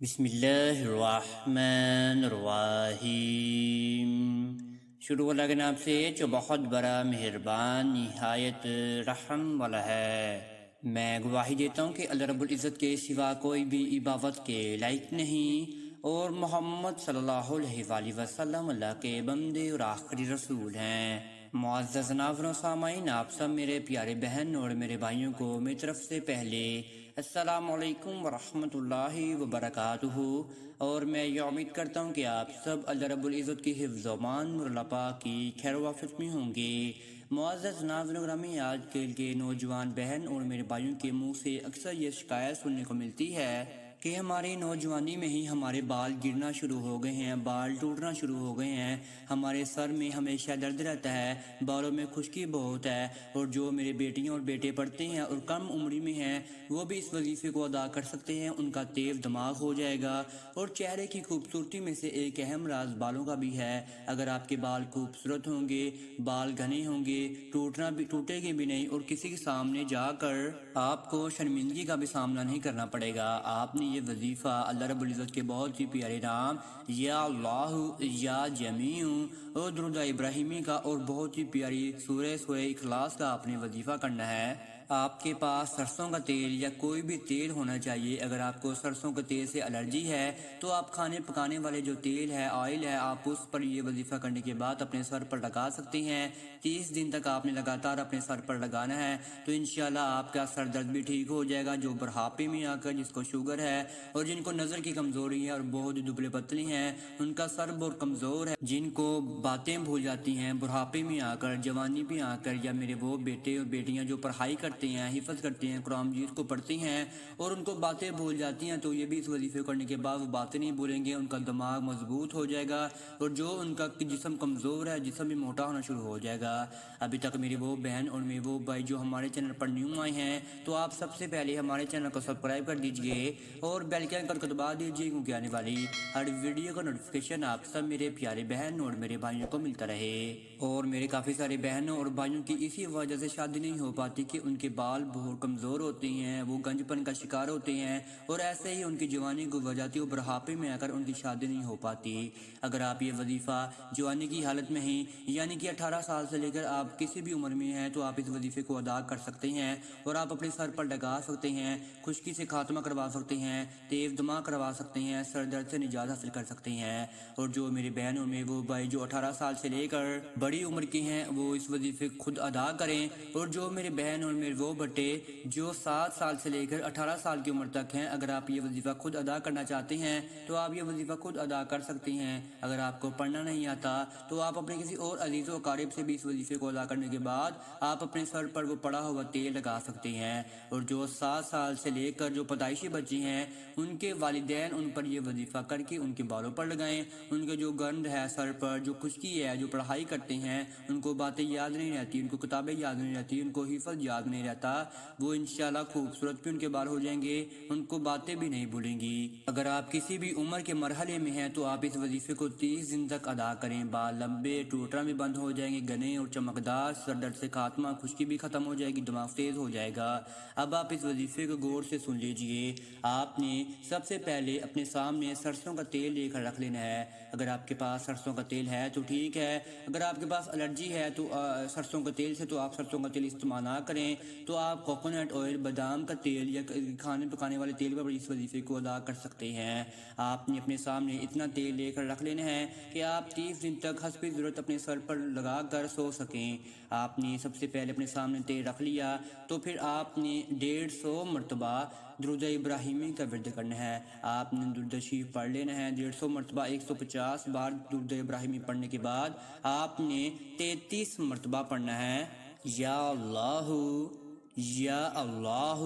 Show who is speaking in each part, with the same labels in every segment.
Speaker 1: بسم اللہ الرحمن الرحیم۔ شروع اللہ کے نام سے جو بہت بڑا مہربان نہایت رحم والا ہے۔ میں گواہی دیتا ہوں کہ اللہ رب العزت کے سوا کوئی بھی عبادت کے لائق نہیں، اور محمد صلی اللہ علیہ وآلہ وسلم اللہ کے بندے اور آخری رسول ہیں۔ معزز ناظرین و سامعین، آپ سب میرے پیارے بہن اور میرے بھائیوں کو میری طرف سے پہلے السلام علیکم ورحمۃ اللہ وبرکاتہ، اور میں یہ امید کرتا ہوں کہ آپ سب اللہ رب العزت کی حفظ و امان اور اللہ پاک کی خیر و عافیت میں ہوں گے۔ معزز ناظرین گرامی، آج کل کے نوجوان بہن اور میرے بھائیوں کے منہ سے اکثر یہ شکایت سننے کو ملتی ہے کہ ہماری نوجوانی میں ہی ہمارے بال گرنا شروع ہو گئے ہیں، بال ٹوٹنا شروع ہو گئے ہیں، ہمارے سر میں ہمیشہ درد رہتا ہے، بالوں میں خشکی بہت ہے، اور جو میرے بیٹیاں اور بیٹے پڑھتے ہیں اور کم عمری میں ہیں وہ بھی اس وظیفے کو ادا کر سکتے ہیں، ان کا تیز دماغ ہو جائے گا۔ اور چہرے کی خوبصورتی میں سے ایک اہم راز بالوں کا بھی ہے۔ اگر آپ کے بال خوبصورت ہوں گے، بال گھنے ہوں گے، ٹوٹے گے بھی نہیں، اور کسی کے سامنے جا کر آپ کو شرمندگی کا بھی سامنا نہیں کرنا پڑے گا۔ آپ نے یہ وظیفہ اللہ رب العزت کے بہت ہی پیارے نام یا اللہ یا جمیع اور درود ابراہیمی کا اور بہت ہی پیاری سورہ اخلاص کا آپ نے وظیفہ کرنا ہے۔ آپ کے پاس سرسوں کا تیل یا کوئی بھی تیل ہونا چاہیے۔ اگر آپ کو سرسوں کے تیل سے الرجی ہے تو آپ کھانے پکانے والے جو تیل ہے، آئل ہے، آپ اس پر یہ وظیفہ کرنے کے بعد اپنے سر پر لگا سکتے ہیں۔ 30 دن تک آپ نے لگاتار اپنے سر پر لگانا ہے، تو انشاءاللہ آپ کا سر درد بھی ٹھیک ہو جائے گا۔ جو بڑھاپے میں آ کر جس کو شوگر ہے اور جن کو نظر کی کمزوری ہے اور بہت دبلے پتلے ہیں، ان کا سر بہت کمزور ہے، جن کو باتیں بھول جاتی ہیں بڑھاپے میں آ کر، جوانی میں آ کر، یا میرے وہ بیٹے اور بیٹیاں جو پڑھائی کرتے ہیں، حفظ کرتے ہیں، قرآن مجید کو پڑھتے ہیں اور ان کو باتیں بھول جاتی ہیں، تو یہ بھی اس وظیفے کرنے کے بعد وہ باتیں نہیں بھولیں گے، ان کا دماغ مضبوط ہو جائے گا، اور جو ان کا جسم کمزور ہے، جسم بھی موٹا ہونا شروع ہو جائے گا۔ ابھی تک میری وہ بہن اور میرے وہ بھائی جو ہمارے چینل پر نیو آئے ہیں، تو آپ سب سے پہلے ہمارے چینل کو سبسکرائب کر دیجئے اور بیل کے آئکن کو دبا دیجئے، کیونکہ آنے والی ہر ویڈیو کا نوٹیفیکیشن آپ سب میرے پیارے بہن اور میرے بھائیوں کو ملتا رہے۔ اور میرے کافی سارے بہنوں اور بھائیوں کی اسی وجہ سے شادی نہیں ہو پاتی کہ ان کے بال بہت کمزور ہوتے ہیں، وہ گنج پن کا شکار ہوتے ہیں، اور ایسے ہی ان کی جوانی گزر جاتی ہے، اور بڑھاپے میں آ کر ان کی شادی نہیں ہو پاتی۔ اگر آپ یہ وظیفہ جوانی کی حالت میں ہیں، یعنی کہ 18 سال سے لے کر آپ کسی بھی عمر میں ہیں، تو آپ اس وظیفے کو ادا کر سکتے ہیں، اور آپ اپنے سر پر لگا سکتے ہیں، خشکی سے خاتمہ کروا سکتے ہیں، تیز دماغ کروا سکتے ہیں، سر درد سے نجات حاصل کر سکتے ہیں۔ اور جو میری بہنوں میں وہ بھائی جو 18 سال سے لے کر بڑی عمر کے ہیں، وہ اس وظیفے خود ادا کریں، اور جو میرے بہن اور میرے وہ بٹے جو 7 سال سے لے کر 18 سال کی عمر تک ہیں، اگر آپ یہ وظیفہ خود ادا کرنا چاہتے ہیں تو آپ یہ وظیفہ خود ادا کر سکتے ہیں۔ اگر آپ کو پڑھنا نہیں آتا تو آپ اپنے کسی اور عزیز و اقارب سے بھی اس وظیفے کو ادا کرنے کے بعد آپ اپنے سر پر وہ پڑا ہوا تیل لگا سکتے ہیں۔ اور جو 7 سال سے لے کر جو پیدائشی بچے ہیں، ان کے والدین ان پر یہ وظیفہ کر کے ان کے بالوں پر لگائیں۔ ان کے جو گند ہے سر پر، جو خشکی ہے، جو پڑھائی کرتے ہیں، ان کو باتیں یاد نہیں رہتی، ان کو کتابیں یاد نہیں رہتی، ان کو حفظ یاد نہیں رہتا، وہ انشاءاللہ خوبصورت بھی ان کے بال ہو جائیں گے، ان کو باتیں بھی نہیں بھولیں گی۔ اگر آپ کسی بھی عمر کے مرحلے میں ہیں تو آپ اس وظیفے کو 30 دن تک ادا کریں، بال لمبے ٹوٹنا بھی بند ہو جائیں گے، گھنے اور چمکدار، سر درد سے خاتمہ، خشکی بھی ختم ہو جائے گی، دماغ تیز ہو جائے گا۔ اب آپ اس وظیفے کو غور سے سن لیجئے۔ آپ نے سب سے پہلے اپنے سامنے سرسوں کا تیل لے کر رکھ لینا ہے۔ اگر آپ کے پاس سرسوں کا تیل ہے تو ٹھیک ہے، اگر آپ کے پاس الرجی ہے تو سرسوں کا تیل سے تو آپ سرسوں کا تیل استعمال نہ کریں، تو آپ کوکونٹ آئل، بادام کا تیل یا کھانے پکانے والے تیل پر اس وظیفے کو ادا کر سکتے ہیں۔ آپ نے اپنے سامنے اتنا تیل لے کر رکھ لینا ہے کہ آپ 30 دن تک حسب ضرورت اپنے سر پر لگا کر سو سکیں۔ آپ نے سب سے پہلے اپنے سامنے تیل رکھ لیا تو پھر آپ نے 150 مرتبہ درود ابراہیمی کا ورد کرنا ہے۔ آپ نے درود شریف پڑھ لینا ہے 150 مرتبہ، 150 بار درود ابراہیمی پڑھنے کے بعد آپ نے 33 مرتبہ پڑھنا ہے یا اللہ یا اللہ۔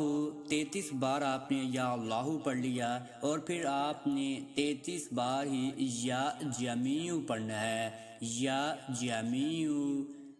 Speaker 1: 33 بار آپ نے یا اللہ پڑھ لیا، اور پھر آپ نے 33 بار ہی یا جمیع پڑھنا ہے، یا جمیع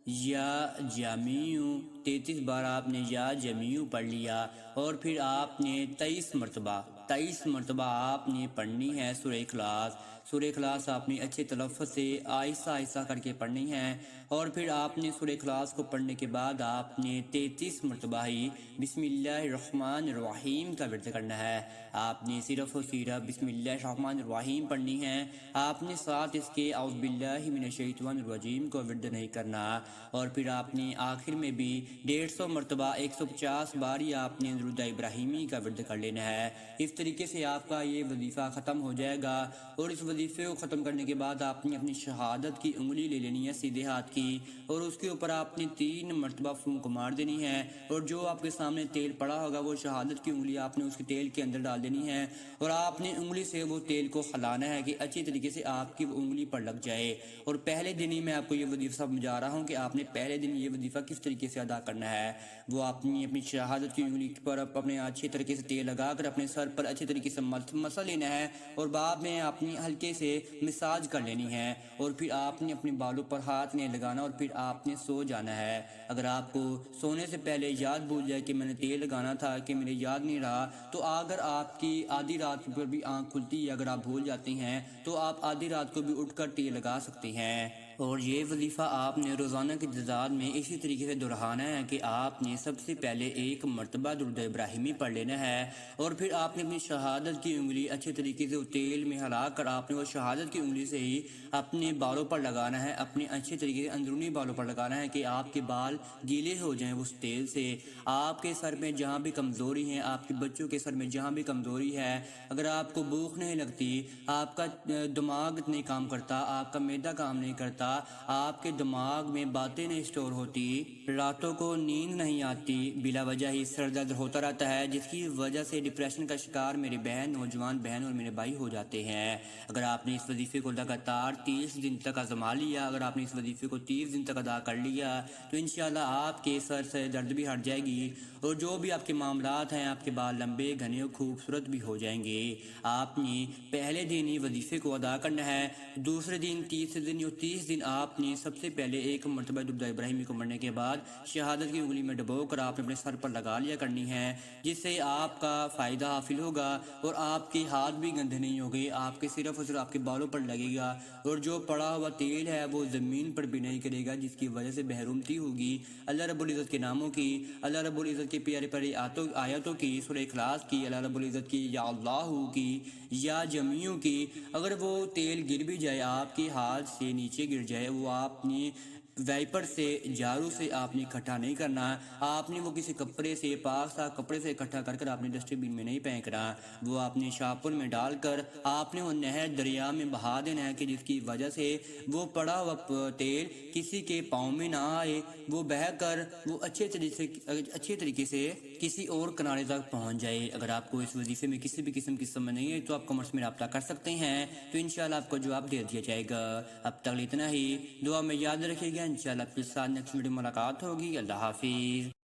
Speaker 1: یا جمیع۔ 33 بار آپ نے یا جمیع پڑھ لیا، اور پھر آپ نے 23 مرتبہ 23 مرتبہ آپ نے پڑھنی ہے سورہ اخلاص۔ سورہ اخلاص آپ نے اچھے تلفظ سے آہستہ آہستہ کر کے پڑھنی ہے، اور پھر آپ نے سورہ اخلاص کو پڑھنے کے بعد آپ نے 33 مرتبہ ہی بسم اللہ الرحمن الرحیم کا ورد کرنا ہے۔ آپ نے صرف اور صرف بسم اللہ الرحمن الرحیم پڑھنی ہے، آپ نے ساتھ اس کے اعوذ باللہ من الشیطان الرجیم کو ورد نہیں کرنا، اور پھر آپ نے آخر میں بھی 150 مرتبہ 150 بار ہی آپ نے درود ابراہیمی کا ورد کر لینا ہے۔ اس طریقے سے آپ کا یہ وظیفہ ختم ہو جائے گا، اور اس وظیفے کو ختم کرنے کے بعد آپ نے اپنی شہادت کی انگلی لے لینی ہے سیدھے ہاتھ کی، اور اس کے اوپر آپ نے 3 مرتبہ پھونک مار دینی ہے، اور جو آپ کے سامنے تیل پڑا ہوگا وہ شہادت کی انگلی آپ نے اس کے تیل کے اندر ڈال دینی ہے، اور آپ نے انگلی سے وہ تیل کو ہلانا ہے کہ اچھی طریقے سے آپ کی وہ انگلی پر لگ جائے۔ اور پہلے دن ہی میں آپ کو یہ وظیفہ سمجھا رہا ہوں کہ آپ نے پہلے دن یہ وظیفہ کس طریقے سے ادا کرنا ہے۔ وہ آپ نے اپنی شہادت کی انگلی پر اپنے اچھے طریقے سے تیل لگا کر اپنے سر پر اچھے طریقے سے مسل لینا ہے، اور بعد میں اپنی ہلکے سے مساج کر لینی ہے، اور پھر آپ نے اپنے بالوں پر ہاتھ نہیں لگانا، اور پھر آپ نے سو جانا ہے۔ اگر آپ کو سونے سے پہلے یاد بھول جائے کہ میں نے تیل لگانا تھا کہ میرے یاد نہیں رہا، تو اگر آپ کی آدھی رات پر بھی آنکھ کھلتی ہے، اگر آپ بھول جاتی ہیں تو آپ آدھی رات کو بھی اٹھ کر تیل لگا سکتی ہیں۔ اور یہ وظیفہ آپ نے روزانہ کی تعداد میں اسی طریقے سے دہرانا ہے کہ آپ نے سب سے پہلے 1 مرتبہ درود ابراہیمی پڑھ لینا ہے، اور پھر آپ نے اپنی شہادت کی انگلی اچھے طریقے سے تیل میں ہلا کر آپ نے وہ شہادت کی انگلی سے ہی اپنے بالوں پر لگانا ہے، اپنے اچھے طریقے سے اندرونی بالوں پر لگانا ہے کہ آپ کے بال گیلے ہو جائیں اس تیل سے۔ آپ کے سر میں جہاں بھی کمزوری ہے، آپ کے بچوں کے سر میں جہاں بھی کمزوری ہے، اگر آپ کو بھوک نہیں لگتی، آپ کا دماغ نہیں کام کرتا، آپ کا معدہ کام نہیں کرتا، آپ کے دماغ میں باتیں نہیں اسٹور ہوتی، راتوں کو نیند نہیں آتی، بلا وجہ ہی سر درد ہوتا رہتا ہے، جس کی وجہ سے ڈپریشن کا شکار میرے بہن، نوجوان بہن اور میرے بھائی ہو جاتے ہیں۔ اگر آپ نے اس وظیفے کو لگاتار 30 دن تک آزما لیا، اگر آپ نے اس وظیفے کو 30 دن تک ادا کر لیا، تو انشاءاللہ آپ کے سر سے درد بھی ہٹ جائے گی، اور جو بھی آپ کے معاملات ہیں، آپ کے بال لمبے گھنے اور خوبصورت بھی ہو جائیں گے۔ آپ نے پہلے دن ہی وظیفے کو ادا کرنا ہے، دوسرے دن، تیسرے دن اور 30 دن آپ نے سب سے پہلے 1 مرتبہ درود ابراہیمی کو پڑھنے کے بعد شہادت کی انگلی میں ڈبو کر آپ نے اپنے سر پر لگا لیا کرنی ہے، جس سے آپ کا فائدہ حاصل ہوگا، اور آپ کے ہاتھ بھی گندے نہیں ہوگے، آپ کے صرف اور صرف آپ کے بالوں پر لگے گا، اور جو پڑا ہوا تیل ہے وہ زمین پر بھی نہیں کرے گا، جس کی وجہ سے بحرومتی ہوگی۔ اللہ رب العزت کے ناموں کی، اللہ رب العزت کے پیارے پیارے آیتوں کی، سورہ اخلاص کی، اللہ رب العزت کی یا اللہ کی یا جمیعوں کی، اگر وہ تیل گر بھی جائے، آپ کے ہاتھ سے نیچے گر جائے، وہ آپ نے وائپر سے، جارو سے آپ نے اکٹھا نہیں کرنا، آپ نے وہ کسی کپڑے سے، پاک صاف کپڑے سے اکٹھا کر آپ نے ڈسٹ بن میں نہیں پھینکنا، وہ آپ نے شاپن میں ڈال کر آپ نے وہ نہر دریا میں بہا دینا ہے، کہ جس کی وجہ سے وہ پڑا ہوا تیل کسی کے پاؤں میں نہ آئے، وہ بہہ کر وہ اچھے طریقے سے کسی اور کنارے تک پہنچ جائے۔ اگر آپ کو اس وظیفے میں کسی بھی قسم کی سمجھ نہیں ہے تو آپ کامنٹس میں رابطہ کر سکتے ہیں، تو انشاءاللہ آپ کو جواب دے دیا جائے گا۔ اب تک اتنا ہی، دعا میں یاد رکھیے گا، انشاءاللہ پھر ساتھ نیکسٹ ویڈیو ملاقات ہوگی۔ اللہ حافظ۔